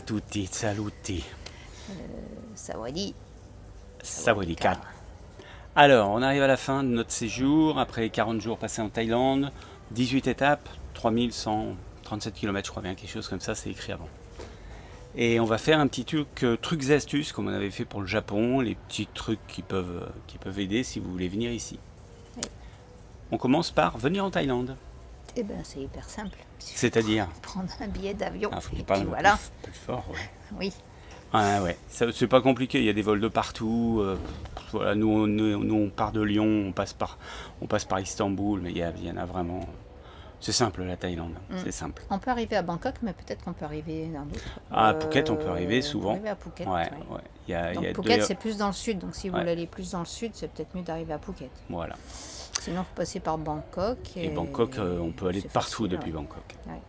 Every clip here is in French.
tutti, saluti. Sawadee. Sawadee-kat. Alors, on arrive à la fin de notre séjour, après 40 jours passés en Thaïlande, 18 étapes, 3137 km, je crois bien, quelque chose comme ça, c'est écrit avant. Et on va faire un petit truc, trucs et astuces, comme on avait fait pour le Japon, les petits trucs qui peuvent aider si vous voulez venir ici. Oui. On commence par venir en Thaïlande. Eh bien, c'est hyper simple. C'est-à-dire prendre un billet d'avion. faut Et qu'il parle puis voilà. plus fort, ouais. Oui. Ah ouais, c'est pas compliqué, il y a des vols de partout. Voilà, nous, on part de Lyon, on passe par Istanbul, mais il y en a vraiment. C'est simple la Thaïlande, c'est simple. On peut arriver à Bangkok, mais peut-être qu'on peut arriver dans d'autres. À Phuket, on peut arriver souvent. Arriver à Phuket, ouais. Donc Phuket, c'est plus dans le sud, donc si vous voulez aller plus dans le sud, c'est peut-être mieux d'arriver à Phuket. Voilà. Sinon, vous passez par Bangkok. Et Bangkok, on peut aller partout depuis Bangkok. Ouais.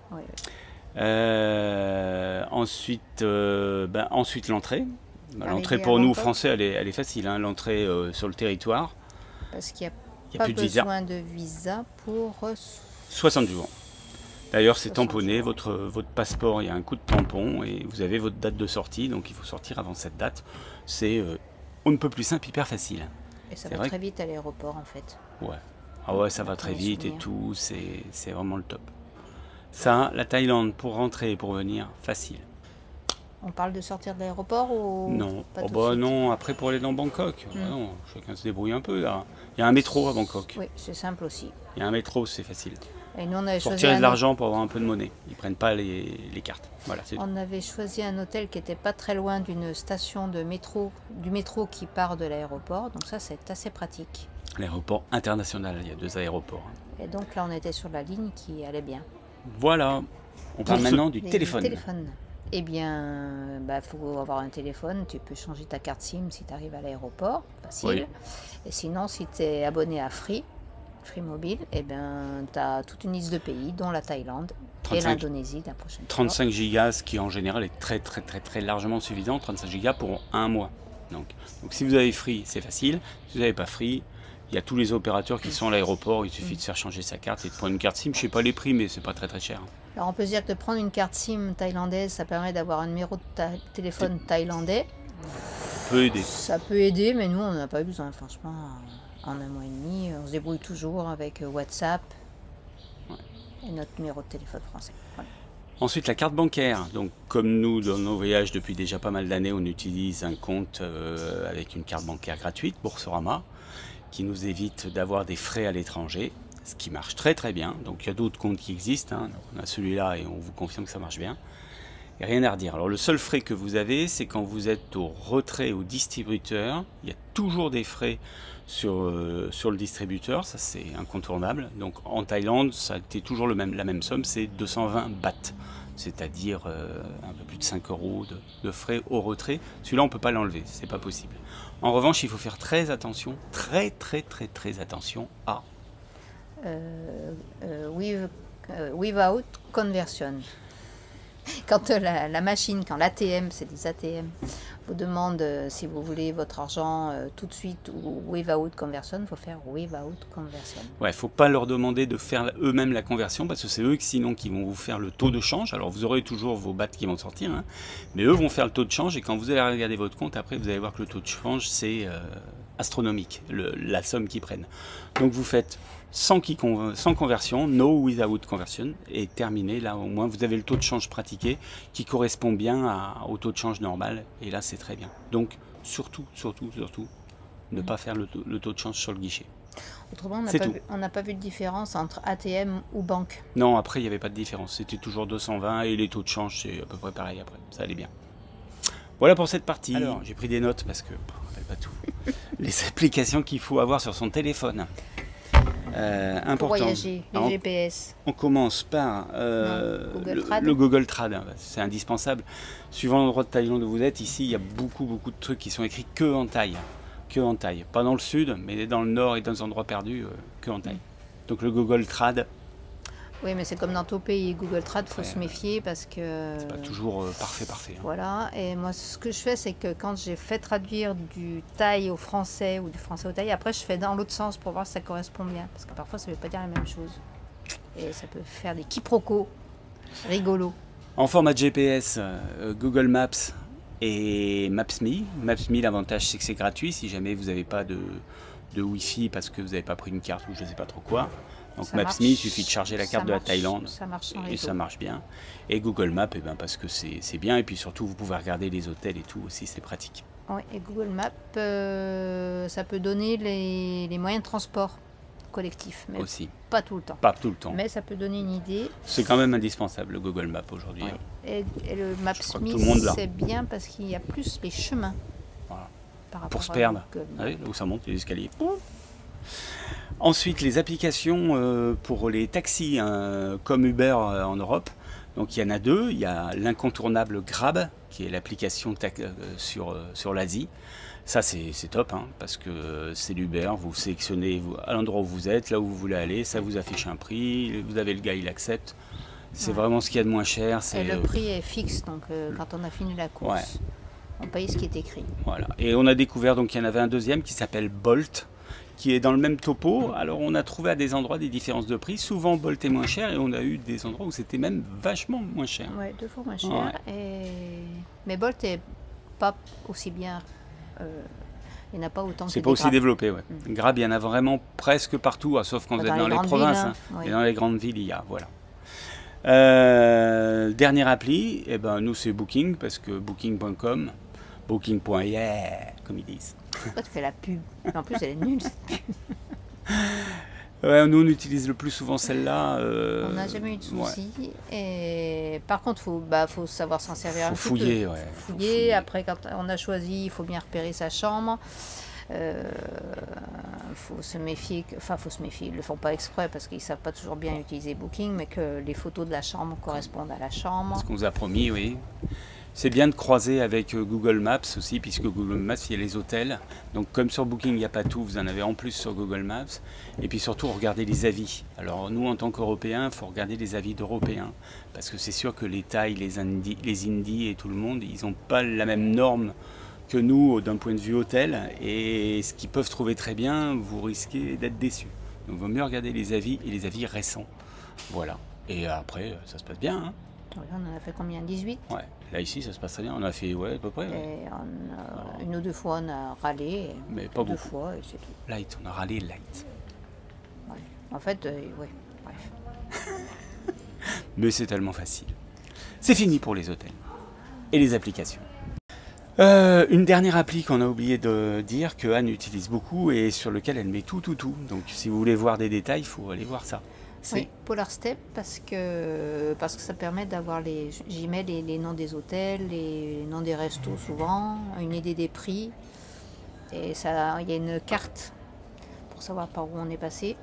Ensuite, l'entrée. L'entrée à pour nous, Bangkok. Français, elle est facile, hein, l'entrée sur le territoire. Parce qu'il n'y Il y a a pas plus de visa. besoin de visa pour 60 jours. D'ailleurs, c'est 60 tamponné, jours. votre passeport, il y a un coup de tampon et vous avez votre date de sortie, donc il faut sortir avant cette date. C'est on ne peut plus simple, hyper facile. Et ça va très vite à l'aéroport en fait. Ouais. Ah ouais, ça va très vite et tout, c'est vraiment le top. Ça, la Thaïlande, pour rentrer et pour venir, facile. On parle de sortir de l'aéroport ou Non, pas tout de suite non, après pour aller dans Bangkok, non, chacun se débrouille un peu là. Il y a un métro à Bangkok. Oui, c'est simple aussi. Il y a un métro, c'est facile. Et nous, on avait Pour choisi tirer de l'argent pour avoir un peu de monnaie. Ils prennent pas les cartes. Voilà, c'est tout. On avait choisi un hôtel qui n'était pas très loin d'une station de métro, du métro qui part de l'aéroport. Donc ça, c'est assez pratique. L'aéroport international, il y a 2 aéroports. Et donc là, on était sur la ligne qui allait bien. Voilà. On parle maintenant du téléphone. Eh bien, faut avoir un téléphone. Tu peux changer ta carte SIM si tu arrives à l'aéroport. Facile. Oui. Et sinon, si tu es abonné à Free Mobile, eh bien, tu as toute une liste de pays, dont la Thaïlande et l'Indonésie la prochaine 35 gigas, ce qui en général est très largement suffisant. 35 gigas pour un mois. Donc si vous avez Free, c'est facile. Si vous n'avez pas Free, il y a tous les opérateurs qui sont à l'aéroport. Il suffit de faire changer sa carte et de prendre une carte SIM. Je ne sais pas les prix, mais c'est pas très cher. Alors on peut se dire que de prendre une carte SIM thaïlandaise, ça permet d'avoir un numéro de téléphone thaïlandais. Ça peut aider. Ça peut aider, mais nous on n'en a pas eu besoin. Franchement, en un mois et demi, on se débrouille toujours avec WhatsApp et notre numéro de téléphone français. Voilà. Ensuite, la carte bancaire. Donc, comme nous, dans nos voyages depuis déjà pas mal d'années, on utilise un compte avec une carte bancaire gratuite, Boursorama, qui nous évite d'avoir des frais à l'étranger, ce qui marche très bien. Donc, il y a d'autres comptes qui existent. Hein. On a celui-là et on vous confirme que ça marche bien. Et rien à redire. Alors, le seul frais que vous avez, c'est quand vous êtes au retrait au distributeur. Il y a toujours des frais sur le distributeur, ça c'est incontournable. Donc en Thaïlande, ça a été toujours la même somme, c'est 220 bahts, c'est-à-dire un peu plus de 5 € de frais au retrait. Celui-là, on ne peut pas l'enlever, c'est pas possible. En revanche, il faut faire très attention, très attention à without conversion. Quand la machine, quand l'ATM, c'est des ATM, vous demande si vous voulez votre argent tout de suite ou without conversion, il faut faire without conversion. Ouais, faut pas leur demander de faire eux-mêmes la conversion parce que c'est eux sinon qui vont vous faire le taux de change. Alors vous aurez toujours vos bahts qui vont sortir, hein, mais eux vont faire le tôt de change et quand vous allez regarder votre compte, après vous allez voir que le taux de change c'est astronomique, la somme qu'ils prennent. Donc vous faites sans conversion, no without conversion, et terminé. Là, au moins, vous avez le taux de change pratiqué qui correspond bien au taux de change normal. Et là, c'est très bien. Donc, surtout, ne pas faire le taux de change sur le guichet. Autrement, on n'a pas vu de différence entre ATM ou banque. Non, après, il n'y avait pas de différence. C'était toujours 220 et les taux de change, c'est à peu près pareil après. Ça allait bien. Voilà pour cette partie. Alors, j'ai pris des notes parce que je ne rappelle pas tout. Les applications qu'il faut avoir sur son téléphone. Important. Pour voyager, les GPS. On commence par le Google Trad. C'est indispensable. Suivant l'endroit de Thaïlande où vous êtes, ici, il y a beaucoup de trucs qui sont écrits que en thaï. Pas dans le sud, mais dans le nord et dans des endroits perdus, que en thaï. Donc le Google Trad. Oui, mais c'est comme dans tout pays. Google Trad, il faut se méfier parce que... C'est pas toujours parfait. Hein. Voilà, et moi, ce que je fais, c'est que quand j'ai fait traduire du thaï au français ou du français au thaï, après, je fais dans l'autre sens pour voir si ça correspond bien. Parce que parfois, ça ne veut pas dire la même chose. Et ça peut faire des quiproquos rigolos. En format GPS, Google Maps et Maps.me. Maps.me, l'avantage c'est que c'est gratuit si jamais vous n'avez pas de Wi-Fi parce que vous n'avez pas pris une carte ou je ne sais pas trop quoi. Donc Maps.me, il suffit de charger la carte de la Thaïlande et ça marche bien. Et Google Maps, eh ben, parce que c'est bien et puis surtout vous pouvez regarder les hôtels et tout aussi, c'est pratique. Oui, et Google Maps, ça peut donner les moyens de transport collectif, mais aussi. Pas tout le temps. Pas tout le temps. Mais ça peut donner une idée. C'est quand même indispensable le Google Maps aujourd'hui. Oui. Et le Maps.me, c'est bien parce qu'il y a plus les chemins. Voilà. Par rapport pour se perdre. Oui, là où ça monte les escaliers. Ensuite, les applications pour les taxis comme Uber en Europe. Donc il y en a deux. Il y a l'incontournable Grab, qui est l'application sur l'Asie. Ça c'est top, hein, parce que c'est l'Uber, vous sélectionnez à l'endroit où vous êtes, là où vous voulez aller, ça vous affiche un prix, vous avez le gars, il accepte. C'est vraiment ce qu'il y a de moins cher. Et le prix est fixe, donc quand on a fini la course, on paye ce qui est écrit. Voilà. Et on a découvert, donc il y en avait un deuxième qui s'appelle Bolt, qui est dans le même topo. Alors on a trouvé à des endroits des différences de prix. Souvent Bolt est moins cher et on a eu des endroits où c'était même vachement moins cher. Ouais, 2 fois moins cher. Mais Bolt est pas aussi bien. Il n'y en a pas autant. C'est pas aussi développé, ouais. Grab, il y en a vraiment presque partout, sauf quand vous êtes dans les provinces. Villes, hein. Et dans les grandes villes, il y a, voilà. Dernière appli, eh ben, nous c'est Booking, parce que Booking.com, Booking.yeah, comme ils disent. Pourquoi tu fais la pub? En plus, elle est nulle, cette pub. Ouais, nous on utilise le plus souvent celle-là. On n'a jamais eu de soucis. Et par contre, faut savoir s'en servir. Faut fouiller, ouais. Faut fouiller. Après, quand on a choisi, il faut bien repérer sa chambre. Faut se méfier. Faut se méfier. Ils le font pas exprès parce qu'ils savent pas toujours bien utiliser Booking, mais que les photos de la chambre correspondent à la chambre. Ce qu'on vous a promis, oui. C'est bien de croiser avec Google Maps aussi, puisque Google Maps, il y a les hôtels. Donc comme sur Booking, il n'y a pas tout, vous en avez en plus sur Google Maps. Et puis surtout, regardez les avis. Alors nous, en tant qu'Européens, il faut regarder les avis d'Européens. Parce que c'est sûr que les Thaïs, les Indies et tout le monde, ils n'ont pas la même norme que nous d'un point de vue hôtel. Et ce qu'ils peuvent trouver très bien, vous risquez d'être déçus. Donc il vaut mieux regarder les avis et les avis récents. Voilà. Et après, ça se passe bien, hein. Oui, on en a fait combien? 18? Ouais, là ici ça se passe très bien, on a fait à peu près. Et une ou deux fois on a râlé, mais pas deux beaucoup. Fois et c'est tout. Light, on a râlé light. Ouais. En fait, bref. Mais c'est tellement facile. C'est fini pour les hôtels et les applications. Une dernière appli qu'on a oublié de dire que Anne utilise beaucoup et sur lequel elle met tout. Donc si vous voulez voir des détails, il faut aller voir ça. Oui, Polarstep parce que ça permet d'avoir j'y mets les noms des hôtels, les noms des restos souvent, une idée des prix et ça, il y a une carte pour savoir par où on est passé,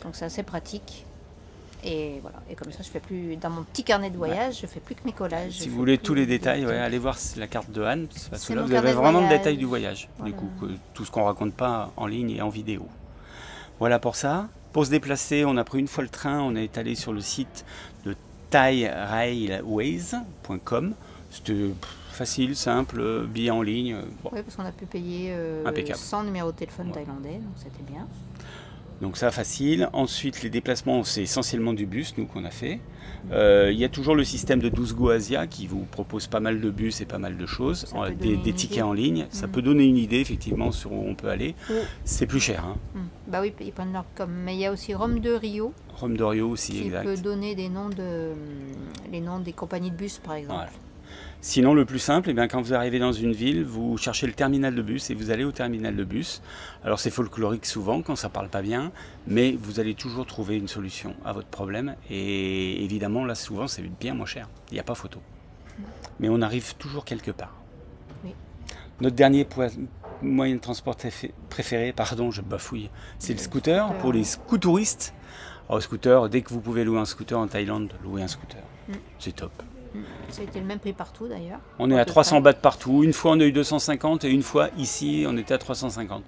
donc c'est assez pratique et voilà, et comme ça je fais plus dans mon petit carnet de voyage, je fais plus que mes collages. Si vous voulez tous les détails, allez voir la carte de Anne, parce que là vous avez vraiment le détail du voyage, voilà. Du coup tout ce qu'on raconte pas en ligne et en vidéo. Voilà pour ça. Pour se déplacer, on a pris une fois le train, on est allé sur le site de thairailways.com. C'était facile, simple, billet en ligne. Bon. Oui, parce qu'on a pu payer sans numéro de téléphone thaïlandais, donc c'était bien. Donc ça, facile. Ensuite, les déplacements, c'est essentiellement du bus, nous, qu'on a fait. Il y a toujours le système de 12 Go Asia qui vous propose pas mal de bus et pas mal de choses, des tickets en ligne. Ça peut donner une idée, effectivement, sur où on peut aller. C'est plus cher. Hein. Bah oui, ils prennent leur com. Mais il y a aussi Rome de Rio. Rome de Rio aussi, qui exact. Peut donner les noms des compagnies de bus, par exemple. Voilà. Sinon, le plus simple, quand vous arrivez dans une ville, vous cherchez le terminal de bus et vous allez au terminal de bus. Alors c'est folklorique souvent quand ça parle pas bien, mais vous allez toujours trouver une solution à votre problème. Et évidemment, là souvent, c'est bien moins cher. Il n'y a pas photo. Mais on arrive toujours quelque part. Oui. Notre dernier moyen de transport préféré, je bafouille, c'est le scooter pour les scootouristes. Alors scooter, dès que vous pouvez louer un scooter en Thaïlande, louez un scooter. C'est top. Ça a été le même prix partout d'ailleurs. On est à 300 bahts partout. Une fois on a eu 250 et une fois ici on était à 350.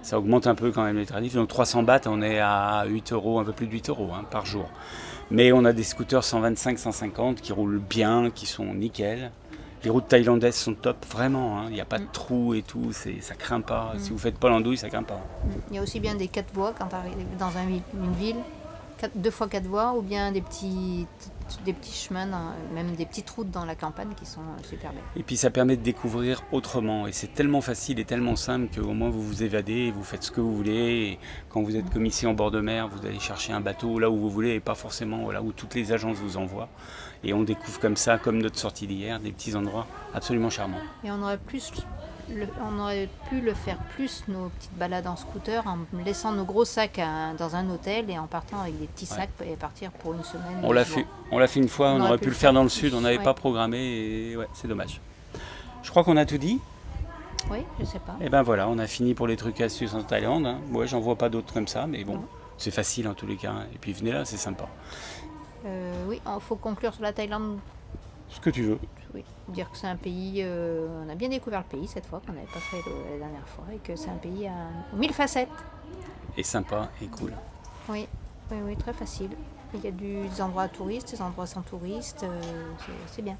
Ça augmente un peu quand même les tarifs. Donc 300 bahts, on est à 8 €, un peu plus de 8 € par jour. Mais on a des scooters 125, 150 qui roulent bien, qui sont nickel. Les routes thaïlandaises sont top, vraiment. Il n'y a pas de trous et tout, ça craint pas. Si vous faites pas l'andouille, ça craint pas. Il y a aussi bien des 4 voies quand tu arrives dans une ville. 2 fois 4 voies ou bien des petits chemins, même des petites routes dans la campagne qui sont super belles. Et puis ça permet de découvrir autrement. Et c'est tellement facile et tellement simple qu'au moins vous vous évadez, vous faites ce que vous voulez. Et quand vous êtes comme ici en bord de mer, vous allez chercher un bateau là où vous voulez et pas forcément là où toutes les agences vous envoient. Et on découvre comme ça, comme notre sortie d'hier, des petits endroits absolument charmants. Et on aurait pu le faire plus, nos petites balades en scooter, en laissant nos gros sacs dans un hôtel et en partant avec des petits sacs et partir pour une semaine. On l'a fait une fois, on aurait pu le faire dans le sud, on n'avait pas programmé et ouais, c'est dommage. Je crois qu'on a tout dit. Oui, je sais pas. Et ben voilà, on a fini pour les trucs et astuces en Thaïlande. Hein. Ouais, j'en vois pas d'autres comme ça, mais bon, c'est facile en tous les cas. Et puis venez là, c'est sympa. Oui, il faut conclure sur la Thaïlande. Ce que tu veux. Oui, dire que c'est un pays, on a bien découvert le pays cette fois, qu'on n'avait pas fait la dernière fois, et que c'est un pays aux 1000 facettes. Et sympa et cool. Oui, très facile. Il y a des endroits touristes, des endroits sans touristes, c'est bien.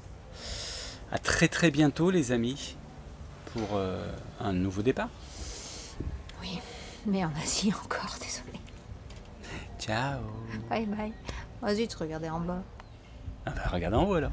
À très très bientôt les amis, pour un nouveau départ. Oui, mais en Asie encore, désolé. Ciao. Bye bye. Vas-y, tu regardais en bas. Ah bah regarde en haut alors.